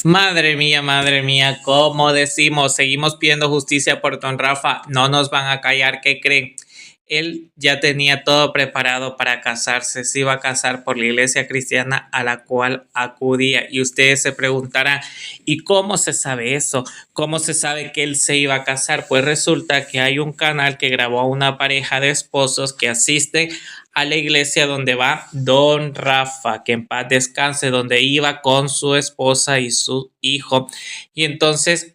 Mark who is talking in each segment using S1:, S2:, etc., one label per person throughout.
S1: Madre mía, ¿cómo decimos? Seguimos pidiendo justicia por don Rafa. No nos van a callar, ¿qué creen? Él ya tenía todo preparado para casarse, se iba a casar por la iglesia cristiana a la cual acudía. Y ustedes se preguntarán, ¿y cómo se sabe eso? ¿Cómo se sabe que él se iba a casar? Pues resulta que hay un canal que grabó a una pareja de esposos que asisten a la iglesia donde va don Rafa, que en paz descanse, donde iba con su esposa y su hijo. Y entonces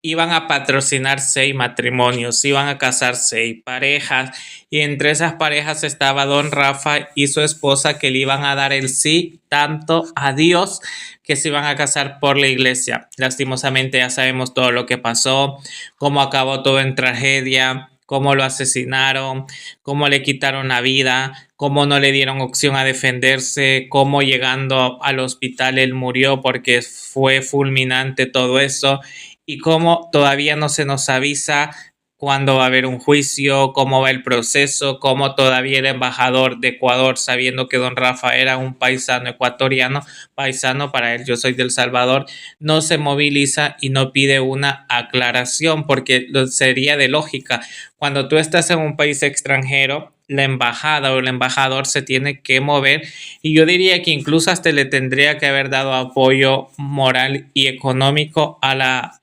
S1: iban a patrocinar 6 matrimonios, iban a casar 6 parejas, y entre esas parejas estaba don Rafa y su esposa, que le iban a dar el sí tanto a Dios, que se iban a casar por la iglesia. Lastimosamente ya sabemos todo lo que pasó, cómo acabó todo en tragedia, cómo lo asesinaron, cómo le quitaron la vida, cómo no le dieron opción a defenderse, cómo llegando al hospital él murió porque fue fulminante todo eso, y cómo todavía no se nos avisa cuándo va a haber un juicio, cómo va el proceso, cómo todavía el embajador de Ecuador, sabiendo que don Rafa era un paisano ecuatoriano, paisano para él, yo soy del Salvador, no se moviliza y no pide una aclaración, porque sería de lógica. Cuando tú estás en un país extranjero, la embajada o el embajador se tiene que mover, y yo diría que incluso hasta le tendría que haber dado apoyo moral y económico a la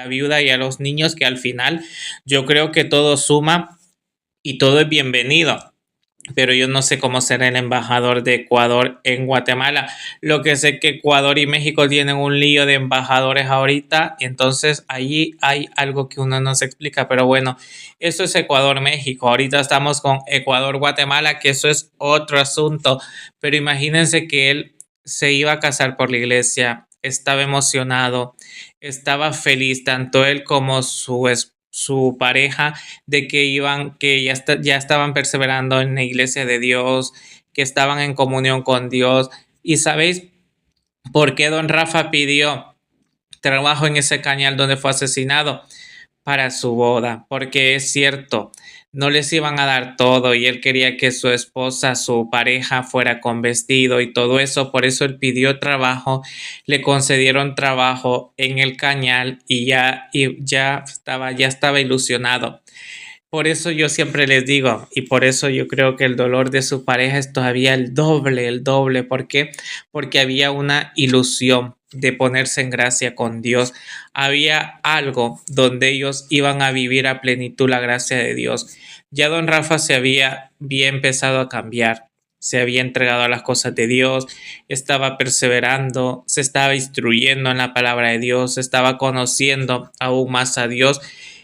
S1: viuda y a los niños, que al final yo creo que todo suma y todo es bienvenido. Pero yo no sé cómo será el embajador de Ecuador en Guatemala. Lo que sé que Ecuador y México tienen un lío de embajadores ahorita, entonces allí hay algo que uno no se explica, pero bueno, eso es Ecuador-México. Ahorita estamos con Ecuador-Guatemala, que eso es otro asunto, pero imagínense que él se iba a casar por la iglesia, estaba emocionado, estaba feliz, tanto él como su pareja, de que iban, que ya estaban perseverando en la iglesia de Dios, que estaban en comunión con Dios. ¿Y sabéis por qué don Rafa pidió trabajo en ese cañal donde fue asesinado? Para su boda, porque es cierto, no les iban a dar todo y él quería que su esposa, su pareja, fuera con vestido y todo eso. Por eso él pidió trabajo, le concedieron trabajo en el cañal, ya estaba ilusionado. Por eso yo siempre les digo, y por eso yo creo que el dolor de su pareja es todavía el doble, el doble. ¿Por qué? Porque había una ilusión de ponerse en gracia con Dios. Había algo donde ellos iban a vivir a plenitud la gracia de Dios. Ya don Rafa había empezado a cambiar, se había entregado a las cosas de Dios, estaba perseverando, se estaba instruyendo en la palabra de Dios, estaba conociendo aún más a Dios,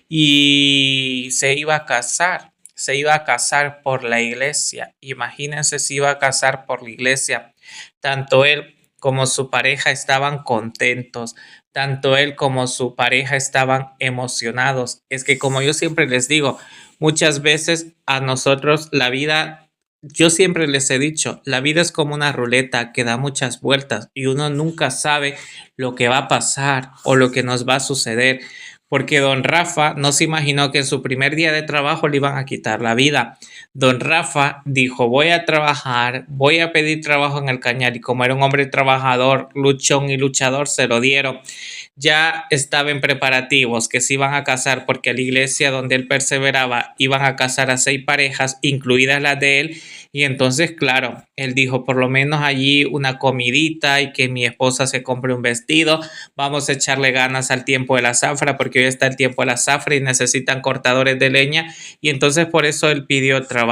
S1: y se iba a casar por la iglesia. Imagínense, se iba a casar por la iglesia. Tanto él como su pareja estaban contentos, tanto él como su pareja estaban emocionados. Es que, como yo siempre les digo, muchas veces a nosotros la vida, yo siempre les he dicho, la vida es como una ruleta que da muchas vueltas y uno nunca sabe lo que va a pasar o lo que nos va a suceder, porque don Rafa no se imaginó que en su primer día de trabajo le iban a quitar la vida. Don Rafa dijo, voy a trabajar, voy a pedir trabajo en el cañal, y como era un hombre trabajador, luchón y luchador, se lo dieron. Ya estaba en preparativos, que se iban a casar, porque a la iglesia donde él perseveraba iban a casar a 6 parejas, incluidas las de él. Y entonces, claro, él dijo, por lo menos allí una comidita y que mi esposa se compre un vestido. Vamos a echarle ganas al tiempo de la zafra, porque hoy está el tiempo de la zafra y necesitan cortadores de leña. Y entonces por eso él pidió trabajo,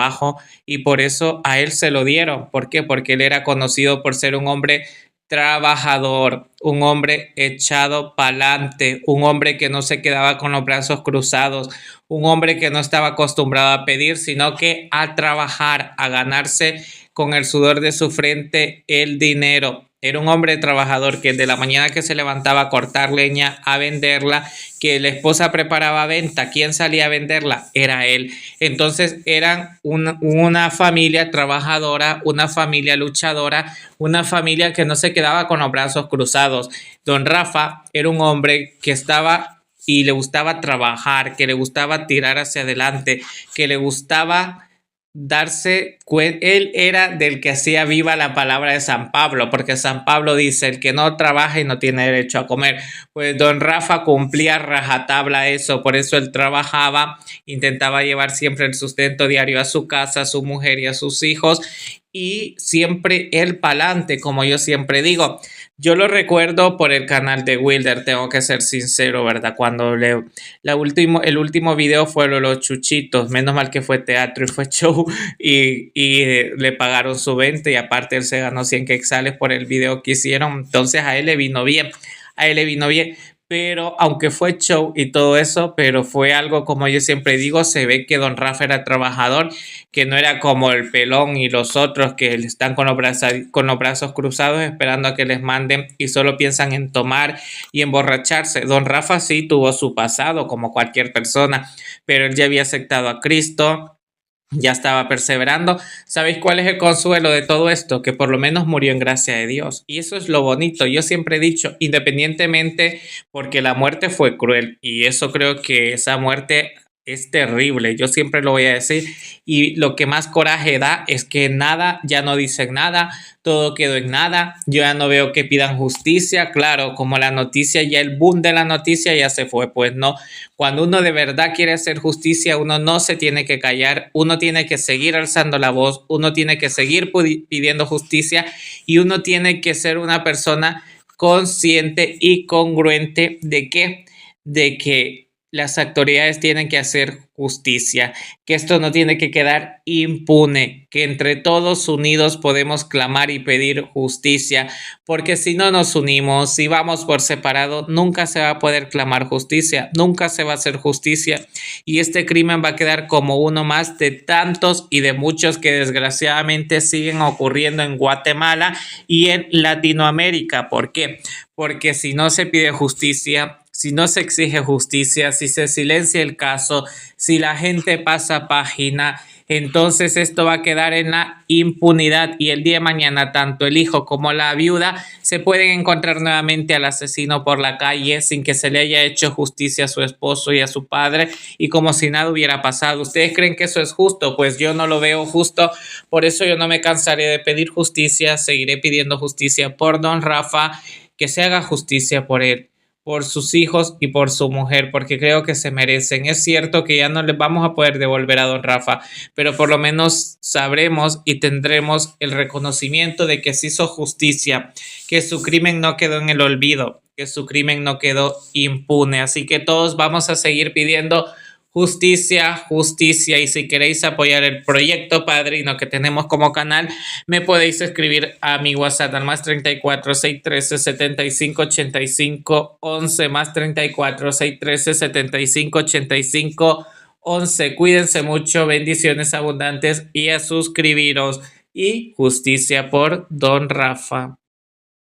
S1: y por eso a él se lo dieron. ¿Por qué? Porque él era conocido por ser un hombre trabajador, un hombre echado pa'lante, un hombre que no se quedaba con los brazos cruzados, un hombre que no estaba acostumbrado a pedir, sino que a trabajar, a ganarse con el sudor de su frente el dinero. Era un hombre trabajador, que de la mañana que se levantaba a cortar leña, a venderla, que la esposa preparaba venta. ¿Quién salía a venderla? Era él. Entonces eran una familia trabajadora, una familia luchadora, una familia que no se quedaba con los brazos cruzados. Don Rafa era un hombre que estaba y le gustaba trabajar, que le gustaba tirar hacia adelante, que le gustaba él era del que hacía viva la palabra de San Pablo, porque San Pablo dice, el que no trabaja y no tiene derecho a comer. Pues don Rafa cumplía rajatabla eso, por eso él trabajaba, intentaba llevar siempre el sustento diario a su casa, a su mujer y a sus hijos, y siempre él pa'lante, como yo siempre digo. Yo lo recuerdo por el canal de Wilder, tengo que ser sincero, ¿verdad? Cuando el último video fue los chuchitos, menos mal que fue teatro y fue show y le pagaron su venta y aparte él se ganó 100 quetzales por el video que hicieron, entonces a él le vino bien, a él le vino bien. Pero aunque fue show y todo eso, pero fue algo, como yo siempre digo, se ve que don Rafa era trabajador, que no era como el pelón y los otros que están con los brazos cruzados esperando a que les manden y solo piensan en tomar y emborracharse. Don Rafa sí tuvo su pasado como cualquier persona, pero él ya había aceptado a Cristo, ya estaba perseverando. ¿Sabéis cuál es el consuelo de todo esto? Que por lo menos murió en gracia de Dios. Y eso es lo bonito. Yo siempre he dicho, independientemente, porque la muerte fue cruel. Y eso creo que esa muerte es terrible. Yo siempre lo voy a decir. Y lo que más coraje da es que nada, ya no dicen nada, todo quedó en nada. Yo ya no veo que pidan justicia. Claro, como la noticia, ya el boom de la noticia ya se fue. Pues no, cuando uno de verdad quiere hacer justicia, uno no se tiene que callar, uno tiene que seguir alzando la voz, uno tiene que seguir pidiendo justicia y uno tiene que ser una persona consciente y congruente de que las autoridades tienen que hacer justicia, que esto no tiene que quedar impune, que entre todos unidos podemos clamar y pedir justicia, porque si no nos unimos, si vamos por separado, nunca se va a poder clamar justicia, nunca se va a hacer justicia y este crimen va a quedar como uno más de tantos y de muchos que desgraciadamente siguen ocurriendo en Guatemala y en Latinoamérica. ¿Por qué? Porque si no se pide justicia, si no se exige justicia, si se silencia el caso, si la gente pasa página, entonces esto va a quedar en la impunidad y el día de mañana tanto el hijo como la viuda se pueden encontrar nuevamente al asesino por la calle sin que se le haya hecho justicia a su esposo y a su padre y como si nada hubiera pasado. ¿Ustedes creen que eso es justo? Pues yo no lo veo justo, por eso yo no me cansaré de pedir justicia, seguiré pidiendo justicia por don Rafa, que se haga justicia por él, por sus hijos y por su mujer, porque creo que se merecen. Es cierto que ya no les vamos a poder devolver a don Rafa, pero por lo menos sabremos y tendremos el reconocimiento de que se hizo justicia, que su crimen no quedó en el olvido, que su crimen no quedó impune. Así que todos vamos a seguir pidiendo justicia, justicia. Y si queréis apoyar el proyecto Padrino que tenemos como canal, me podéis escribir a mi WhatsApp al más 34 613 75 85 11 más 34 613 75 85 11. Cuídense mucho, bendiciones abundantes y a suscribiros y justicia por don Rafa.